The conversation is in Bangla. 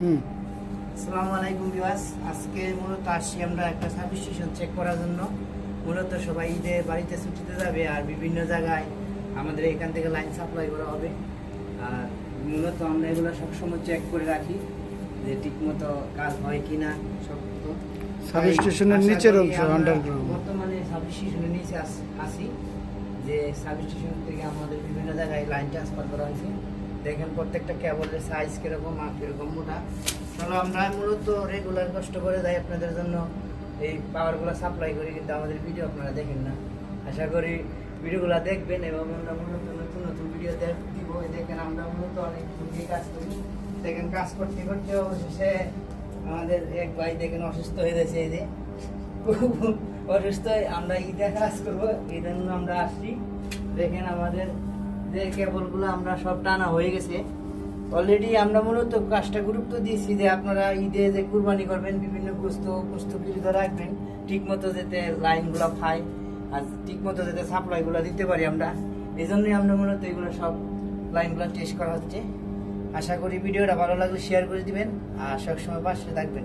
আসসালামু আলাইকুম ভিউয়ার্স, আজকে মূলত আসছি আমরা একটা সার্ভিস স্টেশন চেক করার জন্য। মূলত সবাই ঈদে বাড়িতে ছুটিতে যাবে আর বিভিন্ন জায়গায় আমাদের এখান থেকে লাইন সাপ্লাই করা হবে। আর মূলত আমরা এগুলো সবসময় চেক করে রাখি যে ঠিকমতো কাজ হয় কিনা। সব তো সার্ভিস স্টেশনের নিচের অংশ আন্ডারগ্রাউন্ড। বর্তমানে সার্ভিস স্টেশনের নিচে আসি, যে সার্ভিস স্টেশন থেকে আমাদের বিভিন্ন জায়গায় লাইন ট্রান্সফার করা হয়েছে। দেখেন প্রত্যেকটা কেবলের সাইজ কিরকম আর কিরকম মোটা। চলো আমরা মূলত রেগুলার কষ্ট করে যাই আপনাদের জন্য এই পাওয়ারগুলো সাপ্লাই করি, কিন্তু আমাদের ভিডিও আপনারা দেখেন না। আশা করি ভিডিওগুলো দেখবেন এবং আমরা মূলত নতুন নতুন ভিডিও দিব। দেখেন আমরা মূলত অনেক দিয়ে কাজ করি। দেখেন কাজ করতে করতে অবশেষে আমাদের এক ভাই দেখেন অসুস্থ হয়ে গেছে। এই যে খুব অসুস্থ হয়ে আমরা ঈদে কাজ করবো, এই জন্য আমরা আসছি। দেখেন আমাদের যে কেবলগুলো আমরা সব টানা হয়ে গেছে অলরেডি। আমরা মূলত কাজটা গুরুত্ব দিয়েছি যে আপনারা ঈদে যে কুরবানি করবেন বিভিন্ন প্রস্তুতি রাখবেন, ঠিক মতো যাতে লাইনগুলো খায় আর ঠিক মতো যাতে সাপ্লাইগুলো দিতে পারি আমরা। এই জন্যই আমরা মূলত এগুলো সব লাইনগুলো টেস্ট করা হচ্ছে। আশা করি ভিডিওটা ভালো লাগলে শেয়ার করে দিবেন আর সবসময় পাশে থাকবেন।